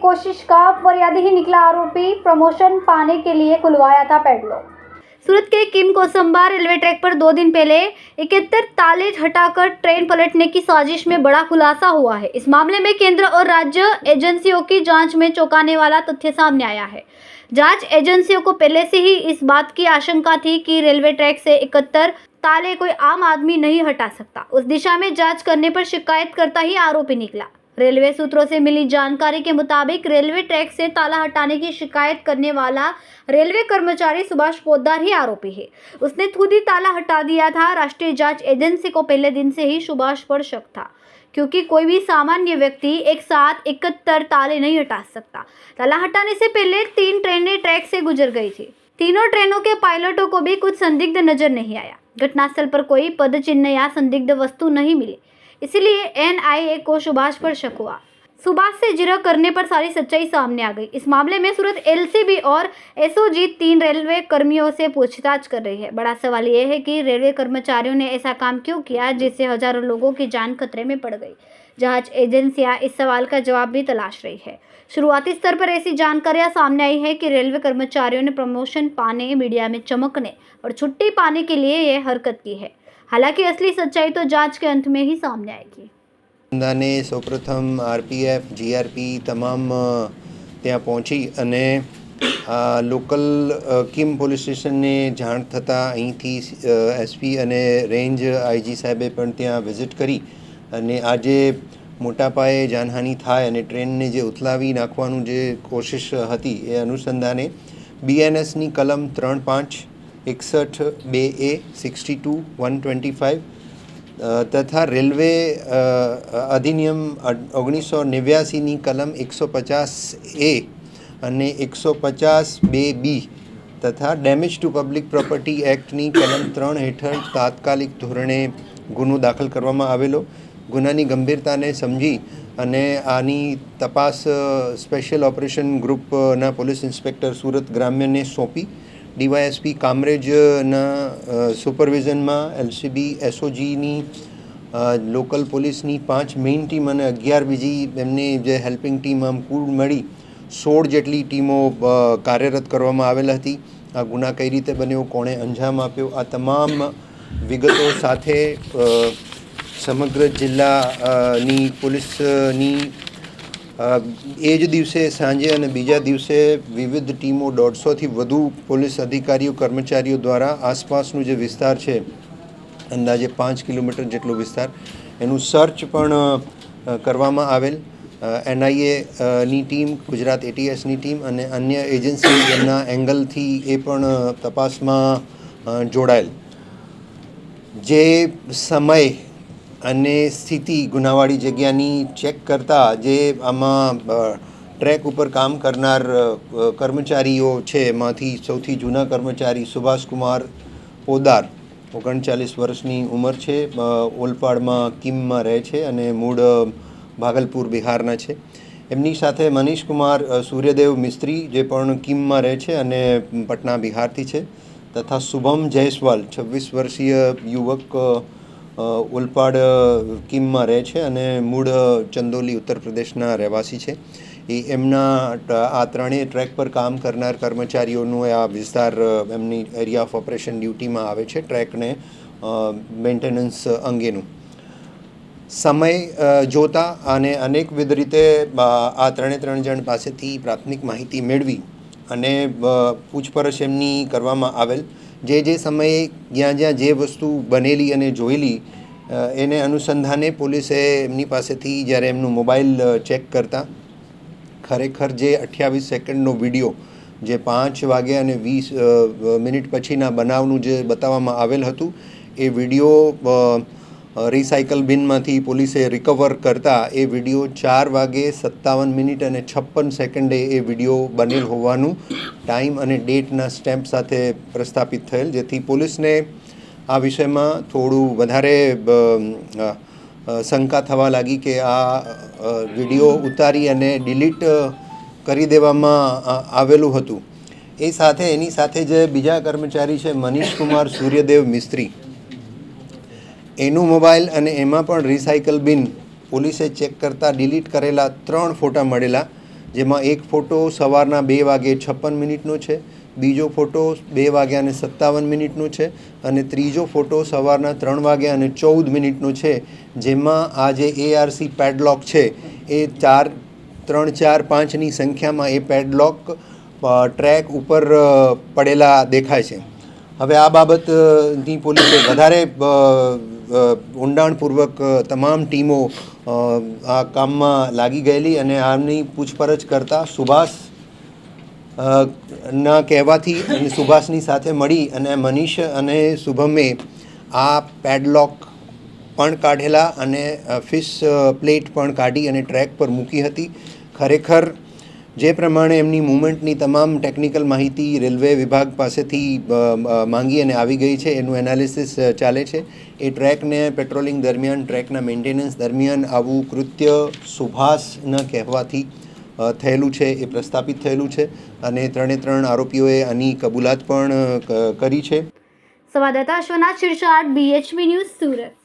कोशिश का फरियादी ही निकला आरोपी। प्रमोशन पाने के लिए खुलवाया था पेडलॉक। सूरत के किम कोसंबा रेलवे ट्रैक पर 2 दिन पहले 71 ताले हटाकर ट्रेन पलटने की साजिश में बड़ा खुलासा हुआ है। इस मामले में केंद्र और राज्य एजेंसियों की जांच में चौंकाने वाला तथ्य सामने आया है। जांच एजेंसियों को पहले से ही इस बात की आशंका थी कि रेलवे ट्रैक से 71 ताले कोई आम आदमी नहीं हटा सकता। उस दिशा में जांच करने पर शिकायत करता ही आरोपी निकला। रेलवे सूत्रों से मिली जानकारी के मुताबिक रेलवे ट्रैक से ताला हटाने की शिकायत करने वाला रेलवे कर्मचारी सुभाष पोद्दार ही आरोपी है। उसने खुद ही ताला हटा दिया था। राष्ट्रीय जांच एजेंसी को पहले दिन से ही सुभाष पर शक था, क्योंकि कोई भी सामान्य व्यक्ति एक साथ 71 ताले नहीं हटा सकता। ताला हटाने से पहले 3 ट्रेनें ट्रैक से गुजर गई थी। तीनों ट्रेनों के पायलटों को भी कुछ संदिग्ध नजर नहीं आया। घटनास्थल पर कोई पद चिन्ह या संदिग्ध वस्तु नहीं मिली, इसलिए एनआईए को सुभाष पर शक हुआ। सुभाष से जिरह करने पर सारी सच्चाई सामने आ गई। इस मामले में सूरत एलसीबी और एसओजी 3 रेलवे कर्मियों से पूछताछ कर रही है। बड़ा सवाल यह है कि रेलवे कर्मचारियों ने ऐसा काम क्यों किया जिससे हजारों लोगों की जान खतरे में पड़ गई। जांच एजेंसियां इस सवाल का जवाब भी तलाश रही है। शुरुआती स्तर पर ऐसी जानकारियां सामने आई है कि रेलवे कर्मचारियों ने प्रमोशन पाने, मीडिया में चमकने और छुट्टी पाने के लिए यह हरकत की है। हालांकि असली सच्चाई तो जांच के अंत में ही सामने आएगी। ने સૌપ્રથમ આરપીએફ જીઆરપી તમામ ત્યાં પહોંચી અને લોકલ કિમ પોલીસ સ્ટેશનને જાણ થતાં અહીંથી એસપી અને રેન્જ આઈજી સાહેબે પણ ત્યાં વિઝિટ કરી અને આજે મોટા પાયે જાનહાનિ થાય અને ટ્રેનને જે ઉથલાવી નાખવાનું જે કોશિશ હતી એ અનુસંધાને બીએનએસની કલમ 3(5), 61, 2A, 62, 125 તથા રેલવે અધિનિયમ 1989ની કલમ 150A અને 150(2B) તથા ડેમેજ ટુ પબ્લિક પ્રોપર્ટી એક્ટની કલમ 3 હેઠળ તાત્કાલિક ધોરણે ગુનો દાખલ કરવામાં આવેલો। ગુનાની ગંભીરતાને સમજી અને આની તપાસ સ્પેશિયલ ઓપરેશન ગ્રુપના પોલીસ ઇન્સ્પેક્ટર સુરત ગ્રામ્યને સોંપી ડીવાયએસપી કામરેજના સુપરવિઝનમાં એલસીબી એસઓજીની લોકલ પોલીસની 5 મેઇન ટીમ અને 11 બીજી એમની જે હેલ્પિંગ ટીમ આમ કુલ મળી 16 જેટલી ટીમો કાર્યરત કરવામાં આવેલ હતી। આ ગુના કઈ રીતે બન્યો, કોણે અંજામ આપ્યો, આ તમામ વિગતો સાથે સમગ્ર જિલ્લાની પોલીસની એ જ દિવસે સાંજે અને બીજા દિવસે વિવિધ ટીમો 150થી વધુ પોલીસ અધિકારીઓ કર્મચારીઓ દ્વારા આસપાસનું જે વિસ્તાર છે અંદાજે 5 કિલોમીટર જેટલો વિસ્તાર એનું સર્ચ પણ કરવામાં આવેલ। એનઆઈએ ની ટીમ, ગુજરાત એટીએસની ટીમ અને અન્ય એજન્સી એમના એંગલથી એ પણ તપાસમાં જોડાયેલ। જે સમય અને સ્થિતિ ગુનાવાળી જગ્યાની ચેક કરતાં જે આમાં ટ્રેક ઉપર કામ કરનાર કર્મચારીઓ છે એમાંથી સૌથી જૂના કર્મચારી સુભાષકુમાર પોદ્દાર 39 વર્ષની ઉંમર છે, ઓલપાડમાં કિમમાં રહે છે અને મૂળ ભાગલપુર બિહારના છે। એમની સાથે મનીષકુમાર સૂર્યદેવ મિસ્ત્રી જે પણ કિમમાં રહે છે અને પટના બિહારથી છે, તથા શુભમ જયસ્વાલ 26 વર્ષીય યુવક ઓલપાડ કિમમાં રહે છે અને મૂળ ચંદોલી ઉત્તર પ્રદેશના રહેવાસી છે। એ એમના આ ત્રણેય ટ્રેક પર કામ કરનાર કર્મચારીઓનું આ વિસ્તાર એમની એરિયા ઓફ ઓપરેશન ડ્યુટીમાં આવે છે ટ્રેકને મેન્ટેનન્સ અંગેનું। સમય જોતા અને અનેકવિધ રીતે આ ત્રણ જણ પાસેથી પ્રાથમિક માહિતી મેળવી અને પૂછપરછ એમની કરવામાં આવેલ। જે સમયે જ્યાં જે વસ્તુ બનેલી અને જોયેલી એને અનુસંધાને પોલીસે એમની પાસેથી જ્યારે એમનું મોબાઈલ ચેક કરતા ખરેખર જે 28 સેકન્ડનો વિડીયો જે 5 વાગ્યા અને 20 મિનિટ પછીના બનાવનું જે બતાવવામાં આવેલ હતું એ વિડીયો રિસાયકલ બિનમાંથી પોલીસે રિકવર કરતા એ વિડીયો 4 વાગે 57 મિનિટ અને 56 સેકન્ડે એ વિડીયો બનેલ હોવાનું ટાઈમ અને ડેટના સ્ટેમ્પ સાથે પ્રસ્થાપિત થયેલ, જેથી પોલીસને આ વિષયમાં થોડું વધારે શંકા થવા લાગી કે આ વિડીયો ઉતારી અને ડિલીટ કરી દેવામાં આવેલું હતું। એ સાથે એની સાથે જે બીજા કર્મચારી છે મનીષકુમાર સૂર્યદેવ મિસ્ત્રી, એનું મોબાઈલ અને એમાં પણ રિસાયકલ બિન પોલીસે ચેક કરતાં ડિલીટ કરેલા 3 ફોટા મળેલા, જેમાં એક ફોટો સવારના 2:56 છે, બીજો ફોટો 2:57 છે અને ત્રીજો ફોટો સવારના 3:14 છે, જેમાં આ જે ARC પેડલોક છે એ 3, 4, 5ની સંખ્યામાં એ પેડલોક ટ્રેક ઉપર પડેલા દેખાય છે. હવે આ બાબતની પોલીસે વધારે ઊંડાણપૂર્વક તમામ ટીમો આ કામમાં લાગી ગયેલી અને આમની પૂછપરછ કરતાં સુભાષ ના કહેવાથી અને સુભાષની સાથે મળી અને મનીષ અને શુભમે આ પેડલોક પણ કાઢેલા અને ફિશ પ્લેટ પણ કાઢી અને ટ્રેક પર મૂકી હતી. ખરેખર જે પ્રમાણે એમની મૂવમેન્ટની તમામ ટેકનિકલ માહિતી રેલવે વિભાગ પાસેથી માંગી અને આવી ગઈ છે, એનું એનાલિસિસ ચાલે છે. એ ટ્રેકને પેટ્રોલિંગ દરમિયાન, ટ્રેકના મેન્ટેનન્સ દરમિયાન આવું કૃત્ય સુભાષના કહેવાથી થયેલું છે, એ પ્રસ્થાપિત થયેલું છે અને 3 આરોપીઓએ આની કબૂલાત પણ કરી છે. સંવાદદાતા અશ્વનાથ શિરસાટ, BHP ન્યૂઝ, સુરત.